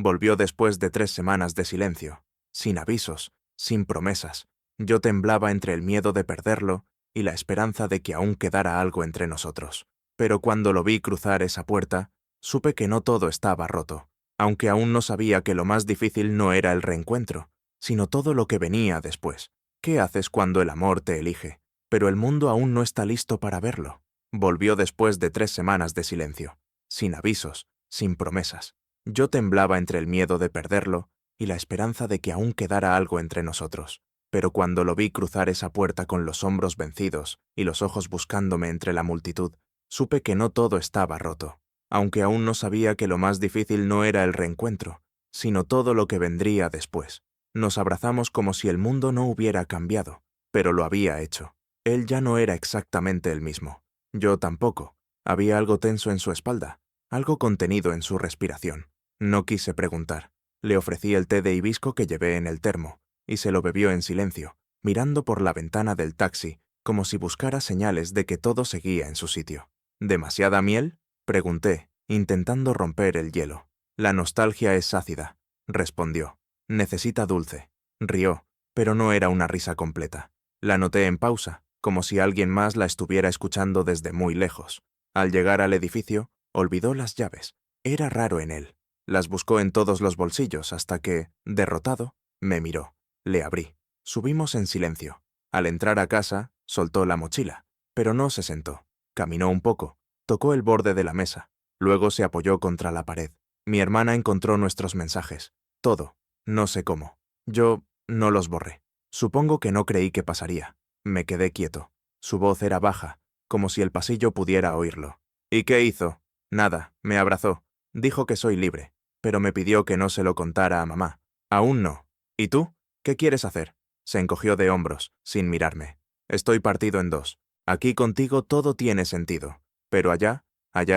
Volvió después de 3 semanas de silencio, sin avisos, sin promesas. Yo temblaba entre el miedo de perderlo y la esperanza de que aún quedara algo entre nosotros. Pero cuando lo vi cruzar esa puerta, supe que no todo estaba roto, aunque aún no sabía que lo más difícil no era el reencuentro, sino todo lo que venía después. ¿Qué haces cuando el amor te elige? Pero el mundo aún no está listo para verlo. Volvió después de 3 semanas de silencio, sin avisos, sin promesas. Yo temblaba entre el miedo de perderlo y la esperanza de que aún quedara algo entre nosotros. Pero cuando lo vi cruzar esa puerta con los hombros vencidos y los ojos buscándome entre la multitud, supe que no todo estaba roto, aunque aún no sabía que lo más difícil no era el reencuentro, sino todo lo que vendría después. Nos abrazamos como si el mundo no hubiera cambiado, pero lo había hecho. Él ya no era exactamente el mismo. Yo tampoco. Había algo tenso en su espalda, algo contenido en su respiración. No quise preguntar. Le ofrecí el té de hibisco que llevé en el termo, y se lo bebió en silencio, mirando por la ventana del taxi, como si buscara señales de que todo seguía en su sitio. ¿Demasiada miel?, pregunté, intentando romper el hielo. La nostalgia es ácida, respondió. Necesita dulce. Rió, pero no era una risa completa. La noté en pausa, como si alguien más la estuviera escuchando desde muy lejos. Al llegar al edificio, olvidó las llaves. Era raro en él. Las buscó en todos los bolsillos hasta que, derrotado, me miró. Le abrí. Subimos en silencio. Al entrar a casa, soltó la mochila, pero no se sentó. Caminó un poco, tocó el borde de la mesa, luego se apoyó contra la pared. Mi hermana encontró nuestros mensajes. Todo. No sé cómo. Yo no los borré. Supongo que no creí que pasaría. Me quedé quieto. Su voz era baja, como si el pasillo pudiera oírlo. ¿Y qué hizo? Nada, me abrazó. Dijo que soy libre, pero me pidió que no se lo contara a mamá. Aún no. ¿Y tú? ¿Qué quieres hacer? Se encogió de hombros, sin mirarme. Estoy partido en dos. Aquí contigo todo tiene sentido, pero allá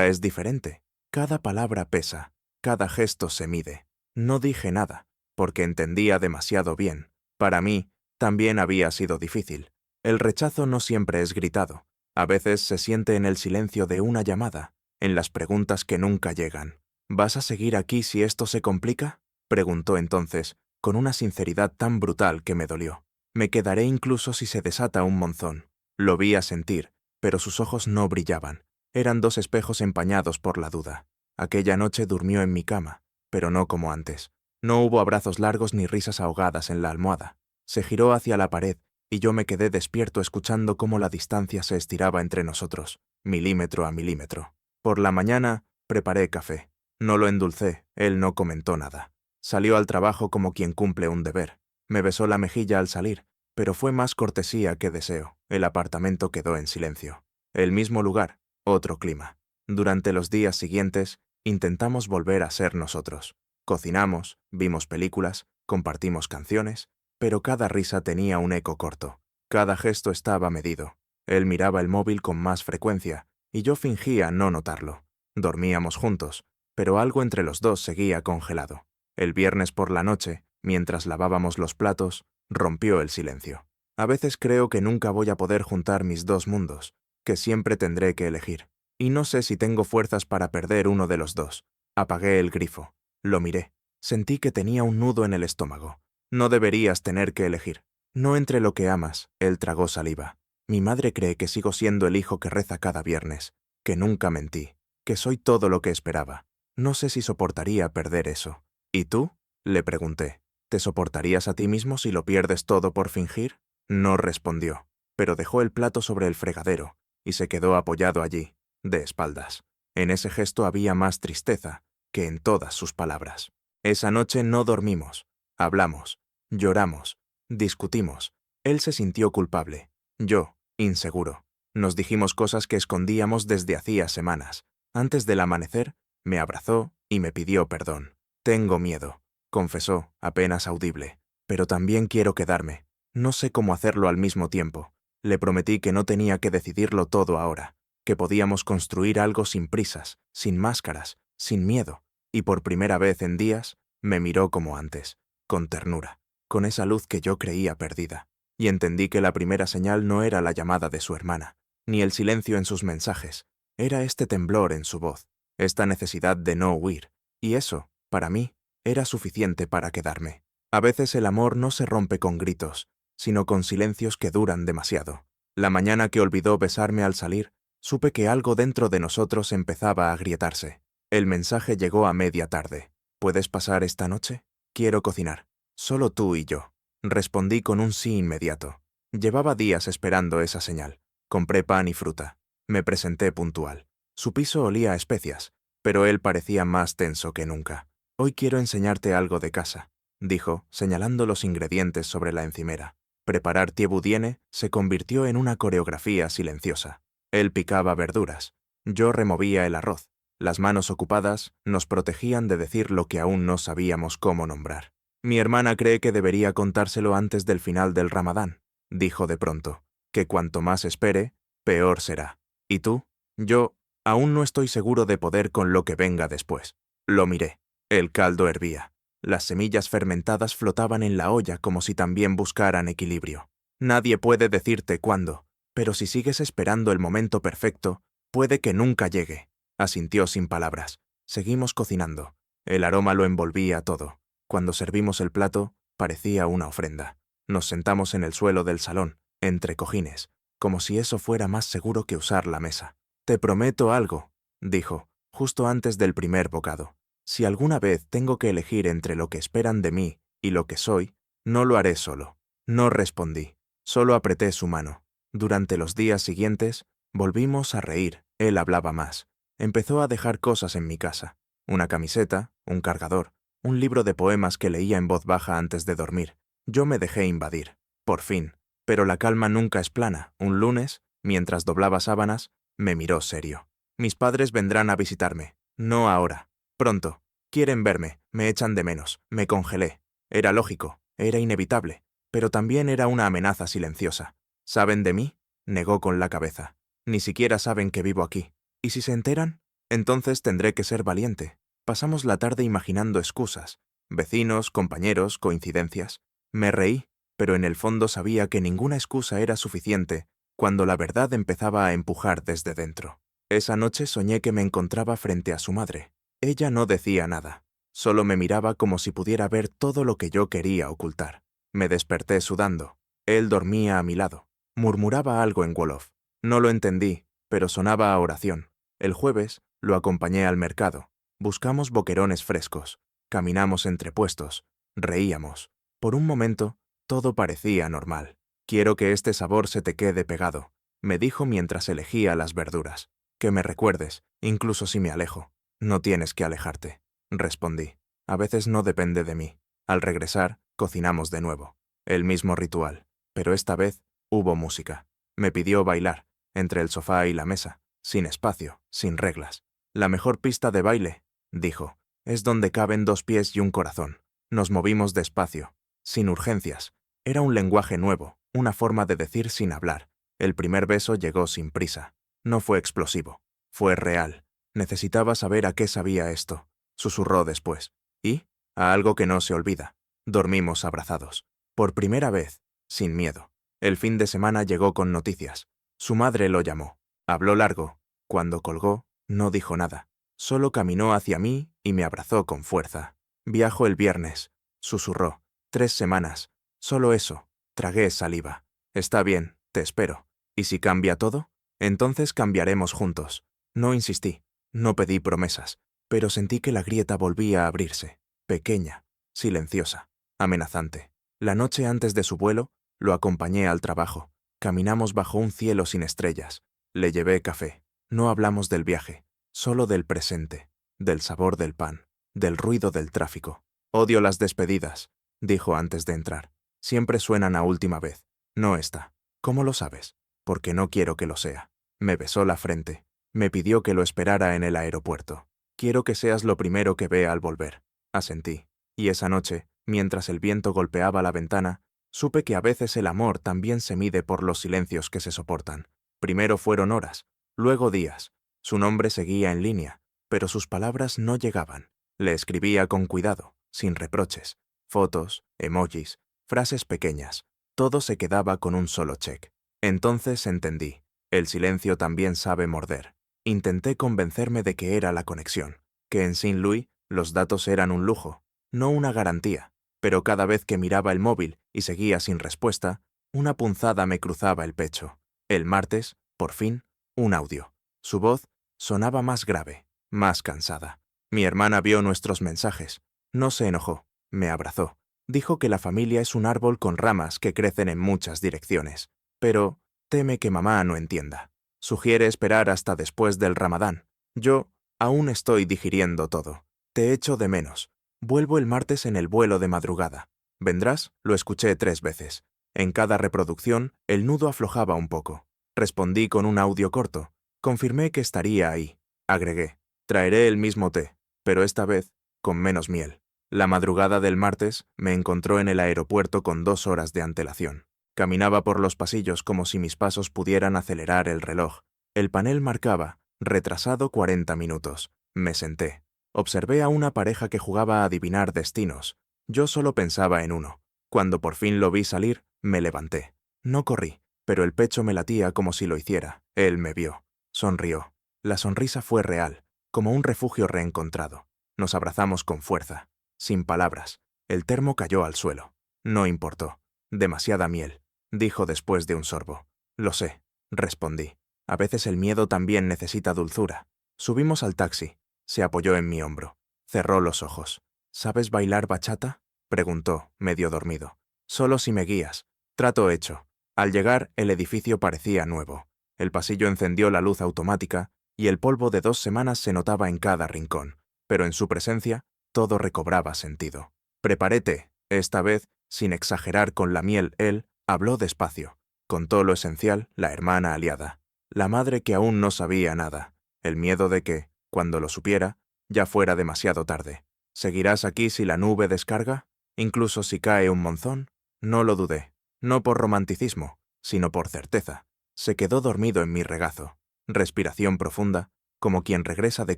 es diferente. Cada palabra pesa, cada gesto se mide. No dije nada, porque entendía demasiado bien. Para mí, también había sido difícil. El rechazo no siempre es gritado. A veces se siente en el silencio de una llamada, en las preguntas que nunca llegan. ¿Vas a seguir aquí si esto se complica?, preguntó entonces, con una sinceridad tan brutal que me dolió. Me quedaré incluso si se desata un monzón. Lo vi asentir, pero sus ojos no brillaban. Eran dos espejos empañados por la duda. Aquella noche durmió en mi cama, pero no como antes. No hubo abrazos largos ni risas ahogadas en la almohada. Se giró hacia la pared y yo me quedé despierto escuchando cómo la distancia se estiraba entre nosotros, milímetro a milímetro. Por la mañana, preparé café. No lo endulcé, él no comentó nada. Salió al trabajo como quien cumple un deber. Me besó la mejilla al salir, pero fue más cortesía que deseo. El apartamento quedó en silencio. El mismo lugar, otro clima. Durante los días siguientes, intentamos volver a ser nosotros. Cocinamos, vimos películas, compartimos canciones, pero cada risa tenía un eco corto. Cada gesto estaba medido. Él miraba el móvil con más frecuencia, y yo fingía no notarlo. Dormíamos juntos, pero algo entre los dos seguía congelado. El viernes por la noche, mientras lavábamos los platos, rompió el silencio. A veces creo que nunca voy a poder juntar mis dos mundos, que siempre tendré que elegir. Y no sé si tengo fuerzas para perder uno de los dos. Apagué el grifo. Lo miré. Sentí que tenía un nudo en el estómago. No deberías tener que elegir. No entre lo que amas. Él tragó saliva. Mi madre cree que sigo siendo el hijo que reza cada viernes, que nunca mentí, que soy todo lo que esperaba. No sé si soportaría perder eso. ¿Y tú?, le pregunté. ¿Te soportarías a ti mismo si lo pierdes todo por fingir? No respondió, pero dejó el plato sobre el fregadero y se quedó apoyado allí, de espaldas. En ese gesto había más tristeza que en todas sus palabras. Esa noche no dormimos. Hablamos, lloramos, discutimos. Él se sintió culpable. Yo, inseguro. Nos dijimos cosas que escondíamos desde hacía semanas. Antes del amanecer, me abrazó y me pidió perdón. Tengo miedo, confesó, apenas audible. Pero también quiero quedarme. No sé cómo hacerlo al mismo tiempo. Le prometí que no tenía que decidirlo todo ahora, que podíamos construir algo sin prisas, sin máscaras, sin miedo. Y por primera vez en días, me miró como antes, con ternura, con esa luz que yo creía perdida. Y entendí que la primera señal no era la llamada de su hermana, ni el silencio en sus mensajes. Era este temblor en su voz, esta necesidad de no huir. Y eso, para mí, era suficiente para quedarme. A veces el amor no se rompe con gritos, sino con silencios que duran demasiado. La mañana que olvidó besarme al salir, supe que algo dentro de nosotros empezaba a agrietarse. El mensaje llegó a media tarde. ¿Puedes pasar esta noche? Quiero cocinar. Solo tú y yo. Respondí con un sí inmediato. Llevaba días esperando esa señal. Compré pan y fruta. Me presenté puntual. Su piso olía a especias, pero él parecía más tenso que nunca. Hoy quiero enseñarte algo de casa, dijo, señalando los ingredientes sobre la encimera. Preparar tieboudiene se convirtió en una coreografía silenciosa. Él picaba verduras. Yo removía el arroz. Las manos ocupadas nos protegían de decir lo que aún no sabíamos cómo nombrar. Mi hermana cree que debería contárselo antes del final del Ramadán, dijo de pronto, que cuanto más espere, peor será. ¿Y tú? Yo aún no estoy seguro de poder con lo que venga después. Lo miré. El caldo hervía. Las semillas fermentadas flotaban en la olla como si también buscaran equilibrio. Nadie puede decirte cuándo, pero si sigues esperando el momento perfecto, puede que nunca llegue. Asintió sin palabras. Seguimos cocinando. El aroma lo envolvía todo. Cuando servimos el plato, parecía una ofrenda. Nos sentamos en el suelo del salón, entre cojines, como si eso fuera más seguro que usar la mesa. Te prometo algo, dijo, justo antes del primer bocado. Si alguna vez tengo que elegir entre lo que esperan de mí y lo que soy, no lo haré solo. No respondí, solo apreté su mano. Durante los días siguientes, volvimos a reír. Él hablaba más. Empezó a dejar cosas en mi casa. Una camiseta, un cargador, un libro de poemas que leía en voz baja antes de dormir. Yo me dejé invadir, por fin. Pero la calma nunca es plana. Un lunes, mientras doblaba sábanas, me miró serio. Mis padres vendrán a visitarme. No ahora. Pronto. Quieren verme. Me echan de menos. Me congelé. Era lógico. Era inevitable. Pero también era una amenaza silenciosa. ¿Saben de mí? Negó con la cabeza. Ni siquiera saben que vivo aquí. ¿Y si se enteran? Entonces tendré que ser valiente. Pasamos la tarde imaginando excusas. Vecinos, compañeros, coincidencias. Me reí, pero en el fondo sabía que ninguna excusa era suficiente cuando la verdad empezaba a empujar desde dentro. Esa noche soñé que me encontraba frente a su madre. Ella no decía nada. Solo me miraba como si pudiera ver todo lo que yo quería ocultar. Me desperté sudando. Él dormía a mi lado. Murmuraba algo en wolof. No lo entendí, pero sonaba a oración. El jueves lo acompañé al mercado. Buscamos boquerones frescos. Caminamos entre puestos. Reíamos. Por un momento, todo parecía normal. Quiero que este sabor se te quede pegado, me dijo mientras elegía las verduras. Que me recuerdes, incluso si me alejo. No tienes que alejarte, respondí. A veces no depende de mí. Al regresar, cocinamos de nuevo. El mismo ritual, pero esta vez hubo música. Me pidió bailar, entre el sofá y la mesa, sin espacio, sin reglas. La mejor pista de baile, dijo, es donde caben 2 pies y un corazón. Nos movimos despacio, sin urgencias. Era un lenguaje nuevo, una forma de decir sin hablar. El primer beso llegó sin prisa. No fue explosivo. Fue real. Necesitaba saber a qué sabía esto. Susurró después. ¿Y? A algo que no se olvida. Dormimos abrazados. Por primera vez, sin miedo. El fin de semana llegó con noticias. Su madre lo llamó. Habló largo. Cuando colgó, no dijo nada. Solo caminó hacia mí y me abrazó con fuerza. Viajo el viernes, susurró. 3 semanas. Solo eso. Tragué saliva. Está bien, te espero. ¿Y si cambia todo? Entonces cambiaremos juntos. No insistí. No pedí promesas. Pero sentí que la grieta volvía a abrirse. Pequeña, silenciosa, amenazante. La noche antes de su vuelo, lo acompañé al trabajo. Caminamos bajo un cielo sin estrellas. Le llevé café. No hablamos del viaje, solo del presente, del sabor del pan, del ruido del tráfico. Odio las despedidas, dijo antes de entrar. Siempre suenan a última vez. No esta. ¿Cómo lo sabes? Porque no quiero que lo sea. Me besó la frente. Me pidió que lo esperara en el aeropuerto. Quiero que seas lo primero que vea al volver. Asentí. Y esa noche, mientras el viento golpeaba la ventana, supe que a veces el amor también se mide por los silencios que se soportan. Primero fueron horas, luego días. Su nombre seguía en línea, pero sus palabras no llegaban. Le escribía con cuidado, sin reproches. Fotos, emojis, frases pequeñas. Todo se quedaba con un solo check. Entonces entendí. El silencio también sabe morder. Intenté convencerme de que era la conexión, que en Saint Louis los datos eran un lujo. no una garantía, pero cada vez que miraba el móvil y seguía sin respuesta, una punzada me cruzaba el pecho. El martes, por fin, un audio. Su voz sonaba más grave, más cansada. Mi hermana vio nuestros mensajes. No se enojó, me abrazó. Dijo que la familia es un árbol con ramas que crecen en muchas direcciones, pero teme que mamá no entienda. Sugiere esperar hasta después del Ramadán. Yo aún estoy digiriendo todo. Te echo de menos. Vuelvo el martes en el vuelo de madrugada. ¿Vendrás? Lo escuché 3 veces. En cada reproducción, el nudo aflojaba un poco. Respondí con un audio corto. Confirmé que estaría ahí. Agregué. Traeré el mismo té, pero esta vez con menos miel. La madrugada del martes me encontró en el aeropuerto con 2 horas de antelación. Caminaba por los pasillos como si mis pasos pudieran acelerar el reloj. El panel marcaba, retrasado 40 minutos. Me senté. Observé a una pareja que jugaba a adivinar destinos. Yo solo pensaba en uno. Cuando por fin lo vi salir, me levanté. No corrí, pero el pecho me latía como si lo hiciera. Él me vio. Sonrió. La sonrisa fue real, como un refugio reencontrado. Nos abrazamos con fuerza, sin palabras. El termo cayó al suelo. No importó. Demasiada miel, dijo después de un sorbo. Lo sé, respondí. A veces el miedo también necesita dulzura. Subimos al taxi. Se apoyó en mi hombro. Cerró los ojos. ¿Sabes bailar bachata? Preguntó, medio dormido. Solo si me guías. Trato hecho. Al llegar, el edificio parecía nuevo. El pasillo encendió la luz automática y el polvo de 2 semanas se notaba en cada rincón, pero en su presencia todo recobraba sentido. Preparé té. Esta vez, sin exagerar con la miel, él habló despacio. Contó lo esencial, la hermana aliada, la madre que aún no sabía nada, el miedo de que, cuando lo supiera, ya fuera demasiado tarde. ¿Seguirás aquí si la nube descarga? ¿Incluso si cae un monzón? No lo dudé, no por romanticismo, sino por certeza. Se quedó dormido en mi regazo. Respiración profunda, como quien regresa de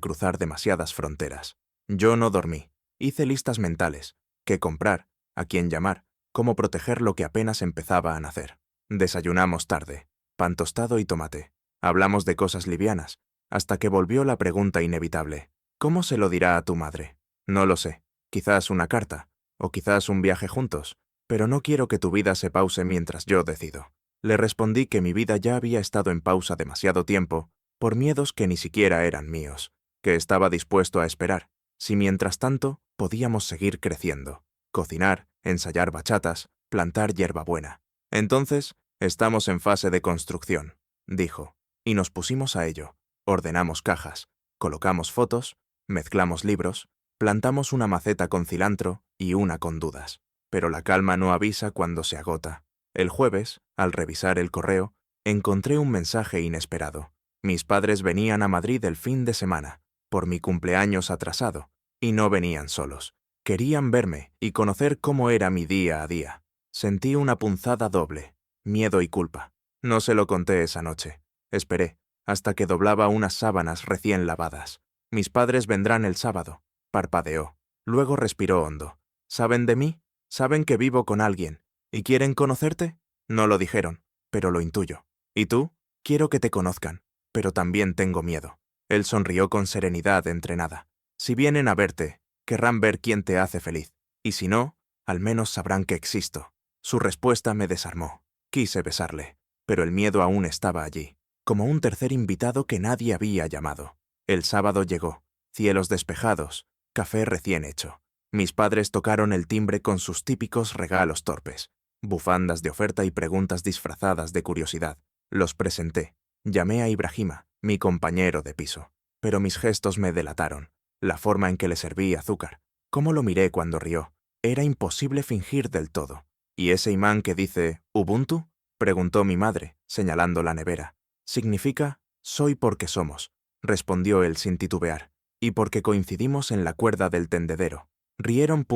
cruzar demasiadas fronteras. Yo no dormí. Hice listas mentales. Qué comprar, a quién llamar, cómo proteger lo que apenas empezaba a nacer. Desayunamos tarde. Pan tostado y tomate. Hablamos de cosas livianas, hasta que volvió la pregunta inevitable. ¿Cómo se lo dirá a tu madre? No lo sé. Quizás una carta, o quizás un viaje juntos, pero no quiero que tu vida se pause mientras yo decido. Le respondí que mi vida ya había estado en pausa demasiado tiempo, por miedos que ni siquiera eran míos, que estaba dispuesto a esperar, si mientras tanto podíamos seguir creciendo, cocinar, ensayar bachatas, plantar hierbabuena. Entonces, estamos en fase de construcción, dijo, y nos pusimos a ello. Ordenamos cajas, colocamos fotos, mezclamos libros, plantamos una maceta con cilantro y una con dudas. Pero la calma no avisa cuando se agota. El jueves, al revisar el correo, encontré un mensaje inesperado. Mis padres venían a Madrid el fin de semana, por mi cumpleaños atrasado, y no venían solos. Querían verme y conocer cómo era mi día a día. Sentí una punzada doble, miedo y culpa. No se lo conté esa noche. Esperé, hasta que doblaba unas sábanas recién lavadas. Mis padres vendrán el sábado. Parpadeó. Luego respiró hondo. ¿Saben de mí? ¿Saben que vivo con alguien? ¿Y quieren conocerte? No lo dijeron, pero lo intuyo. ¿Y tú? Quiero que te conozcan, pero también tengo miedo. Él sonrió con serenidad entrenada. Si vienen a verte, querrán ver quién te hace feliz. Y si no, al menos sabrán que existo. Su respuesta me desarmó. Quise besarle, pero el miedo aún estaba allí, como un tercer invitado que nadie había llamado. El sábado llegó. Cielos despejados, café recién hecho. Mis padres tocaron el timbre con sus típicos regalos torpes, bufandas de oferta y preguntas disfrazadas de curiosidad. Los presenté. Llamé a Ibrahima, mi compañero de piso. Pero mis gestos me delataron. La forma en que le serví azúcar. Cómo lo miré cuando rió. Era imposible fingir del todo. ¿Y ese imán que dice Ubuntu? Preguntó mi madre, señalando la nevera. Significa soy porque somos, respondió él sin titubear. Y porque coincidimos en la cuerda del tendedero. Rieron.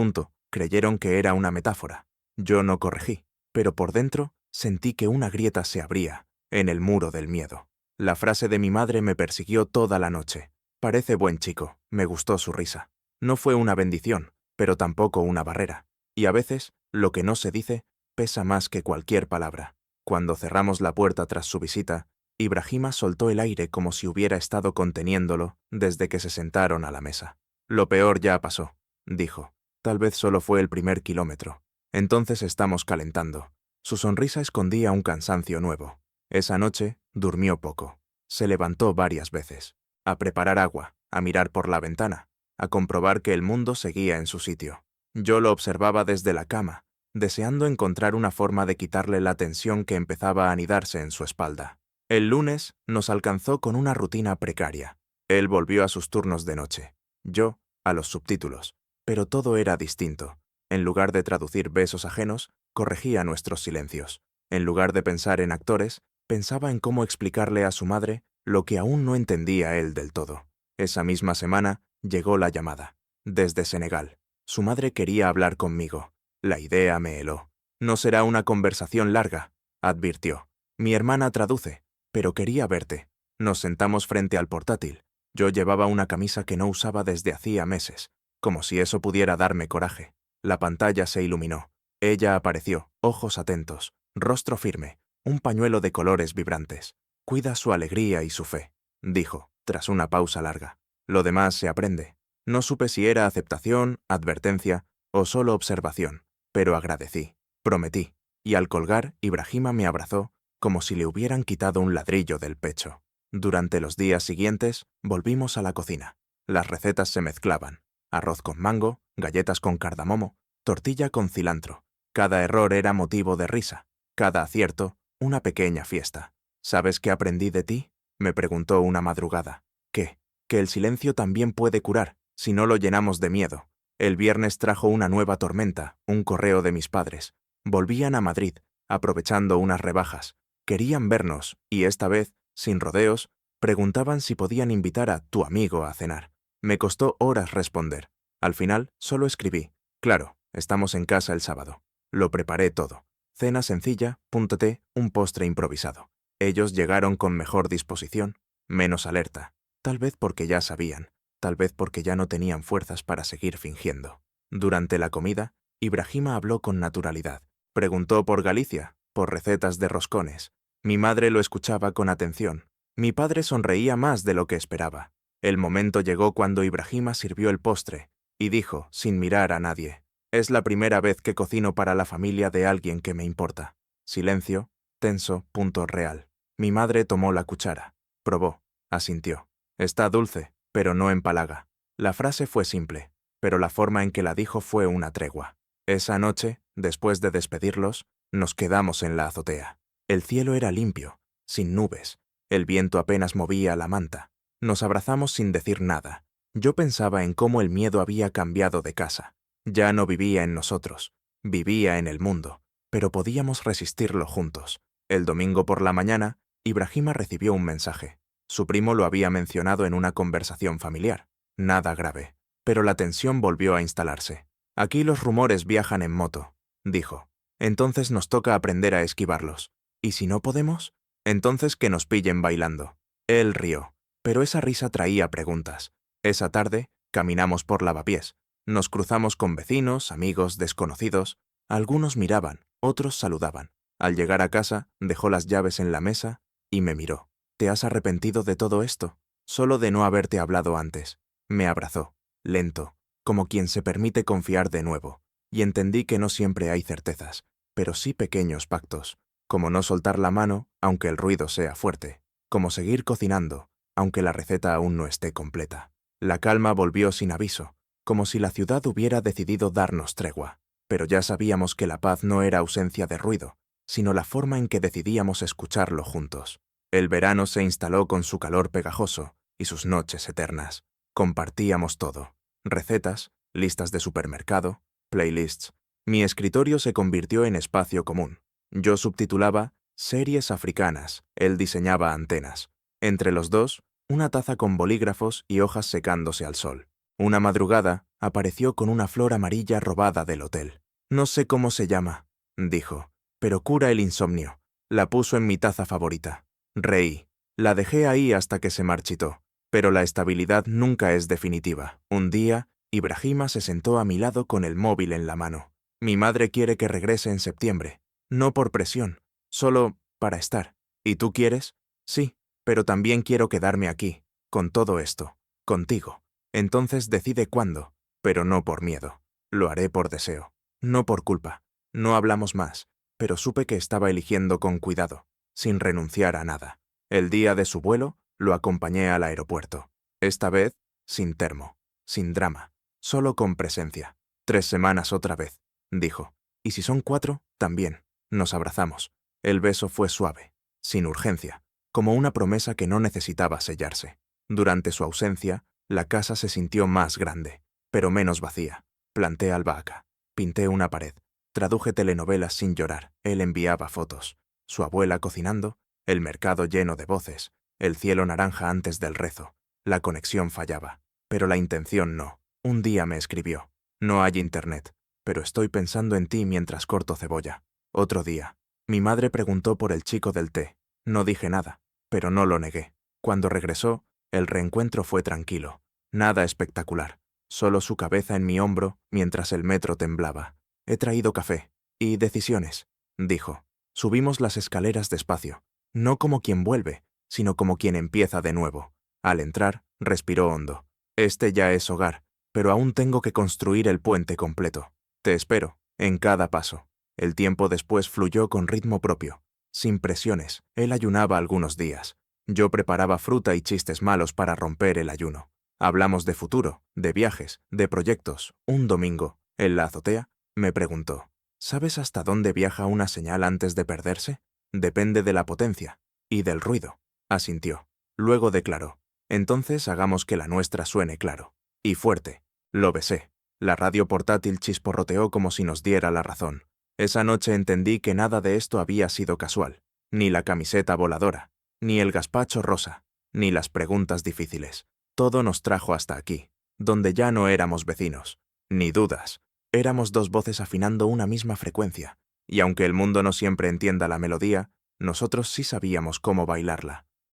Creyeron que era una metáfora. Yo no corregí, pero por dentro sentí que una grieta se abría en el muro del miedo. La frase de mi madre me persiguió toda la noche. Parece buen chico, me gustó su risa. No fue una bendición, pero tampoco una barrera. Y a veces, lo que no se dice, pesa más que cualquier palabra. Cuando cerramos la puerta tras su visita, Ibrahima soltó el aire como si hubiera estado conteniéndolo desde que se sentaron a la mesa. Lo peor ya pasó, dijo. Tal vez solo fue el primer kilómetro. Entonces estamos calentando. Su sonrisa escondía un cansancio nuevo. Esa noche durmió poco. Se levantó varias veces. A preparar agua, a mirar por la ventana, a comprobar que el mundo seguía en su sitio. Yo lo observaba desde la cama, deseando encontrar una forma de quitarle la tensión que empezaba a anidarse en su espalda. El lunes nos alcanzó con una rutina precaria. Él volvió a sus turnos de noche. Yo, a los subtítulos. Pero todo era distinto. En lugar de traducir besos ajenos, corregía nuestros silencios. En lugar de pensar en actores, pensaba en cómo explicarle a su madre lo que aún no entendía él del todo. Esa misma semana llegó la llamada. Desde Senegal. Su madre quería hablar conmigo. La idea me heló. No será una conversación larga, advirtió. Mi hermana traduce, pero quería verte. Nos sentamos frente al portátil. Yo llevaba una camisa que no usaba desde hacía meses, como si eso pudiera darme coraje. La pantalla se iluminó. Ella apareció, ojos atentos, rostro firme, un pañuelo de colores vibrantes. Cuida su alegría y su fe, dijo, tras una pausa larga. Lo demás se aprende. No supe si era aceptación, advertencia o solo observación, pero agradecí, prometí, y al colgar, Ibrahima me abrazó como si le hubieran quitado un ladrillo del pecho. Durante los días siguientes, volvimos a la cocina. Las recetas se mezclaban. Arroz con mango, galletas con cardamomo, tortilla con cilantro. Cada error era motivo de risa, cada acierto, una pequeña fiesta. ¿Sabes qué aprendí de ti?, me preguntó una madrugada. ¿Qué? Que el silencio también puede curar, si no lo llenamos de miedo. El viernes trajo una nueva tormenta, un correo de mis padres. Volvían a Madrid, aprovechando unas rebajas. Querían vernos, y esta vez, sin rodeos, preguntaban si podían invitar a tu amigo a cenar. Me costó horas responder. Al final, solo escribí. Claro, estamos en casa el sábado. Lo preparé todo. Cena sencilla, té, un postre improvisado. Ellos llegaron con mejor disposición, menos alerta. Tal vez porque ya sabían, tal vez porque ya no tenían fuerzas para seguir fingiendo. Durante la comida, Ibrahima habló con naturalidad. Preguntó por Galicia, por recetas de roscones. Mi madre lo escuchaba con atención. Mi padre sonreía más de lo que esperaba. El momento llegó cuando Ibrahima sirvió el postre y dijo, sin mirar a nadie: «Es la primera vez que cocino para la familia de alguien que me importa». Silencio, tenso, punto real. Mi madre tomó la cuchara. Probó, asintió. Está dulce, pero no empalaga. La frase fue simple, pero la forma en que la dijo fue una tregua. Esa noche, después de despedirlos, nos quedamos en la azotea. El cielo era limpio, sin nubes. El viento apenas movía la manta. Nos abrazamos sin decir nada. Yo pensaba en cómo el miedo había cambiado de casa. Ya no vivía en nosotros, vivía en el mundo, pero podíamos resistirlo juntos. El domingo por la mañana, Ibrahima recibió un mensaje. Su primo lo había mencionado en una conversación familiar. Nada grave, pero la tensión volvió a instalarse. Aquí los rumores viajan en moto, dijo. Entonces nos toca aprender a esquivarlos. ¿Y si no podemos? Entonces que nos pillen bailando. Él rió, pero esa risa traía preguntas. Esa tarde, caminamos por Lavapiés. Nos cruzamos con vecinos, amigos, desconocidos. Algunos miraban, otros saludaban. Al llegar a casa, dejó las llaves en la mesa y me miró. ¿Te has arrepentido de todo esto? Solo de no haberte hablado antes. Me abrazó, lento, como quien se permite confiar de nuevo, y entendí que no siempre hay certezas, pero sí pequeños pactos, como no soltar la mano aunque el ruido sea fuerte, como seguir cocinando, aunque la receta aún no esté completa. La calma volvió sin aviso, como si la ciudad hubiera decidido darnos tregua, pero ya sabíamos que la paz no era ausencia de ruido, sino la forma en que decidíamos escucharlo juntos. El verano se instaló con su calor pegajoso y sus noches eternas. Compartíamos todo. Recetas, listas de supermercado, playlists. Mi escritorio se convirtió en espacio común. Yo subtitulaba series africanas, él diseñaba antenas. Entre los dos, una taza con bolígrafos y hojas secándose al sol. Una madrugada, apareció con una flor amarilla robada del hotel. «No sé cómo se llama», dijo, «pero cura el insomnio». La puso en mi taza favorita. Reí. La dejé ahí hasta que se marchitó. Pero la estabilidad nunca es definitiva. Un día, Ibrahima se sentó a mi lado con el móvil en la mano. «Mi madre quiere que regrese en septiembre. No por presión, solo para estar. ¿Y tú quieres?» «Sí, pero también quiero quedarme aquí, con todo esto, contigo. Entonces decide cuándo, pero no por miedo». Lo haré por deseo, no por culpa. No hablamos más, pero supe que estaba eligiendo con cuidado, sin renunciar a nada. El día de su vuelo, lo acompañé al aeropuerto. Esta vez, sin termo, sin drama, solo con presencia. 3 semanas otra vez, dijo. Y si son 4, también. Nos abrazamos. El beso fue suave, sin urgencia, como una promesa que no necesitaba sellarse. Durante su ausencia, la casa se sintió más grande, pero menos vacía. Planté albahaca, pinté una pared, traduje telenovelas sin llorar. Él enviaba fotos. Su abuela cocinando, el mercado lleno de voces, el cielo naranja antes del rezo. La conexión fallaba, pero la intención no. Un día me escribió: no hay internet, pero estoy pensando en ti mientras corto cebolla. Otro día, mi madre preguntó por el chico del té. No dije nada, pero no lo negué. Cuando regresó, el reencuentro fue tranquilo. Nada espectacular, solo su cabeza en mi hombro mientras el metro temblaba. He traído café. Y decisiones, dijo. Subimos las escaleras despacio, no como quien vuelve, sino como quien empieza de nuevo. Al entrar, respiró hondo. Este ya es hogar, pero aún tengo que construir el puente completo. Te espero, en cada paso. El tiempo después fluyó con ritmo propio, sin presiones. Él ayunaba algunos días. Yo preparaba fruta y chistes malos para romper el ayuno. Hablamos de futuro, de viajes, de proyectos. Un domingo, en la azotea, me preguntó: ¿sabes hasta dónde viaja una señal antes de perderse? Depende de la potencia y del ruido. Asintió. Luego declaró: entonces hagamos que la nuestra suene claro y fuerte. Lo besé. La radio portátil chisporroteó como si nos diera la razón. Esa noche entendí que nada de esto había sido casual. Ni la camiseta voladora, ni el gazpacho rosa, ni las preguntas difíciles. Todo nos trajo hasta aquí, donde ya no éramos vecinos. Ni dudas. Éramos 2 voces afinando una misma frecuencia. Y aunque el mundo no siempre entienda la melodía, nosotros sí sabíamos cómo bailarla.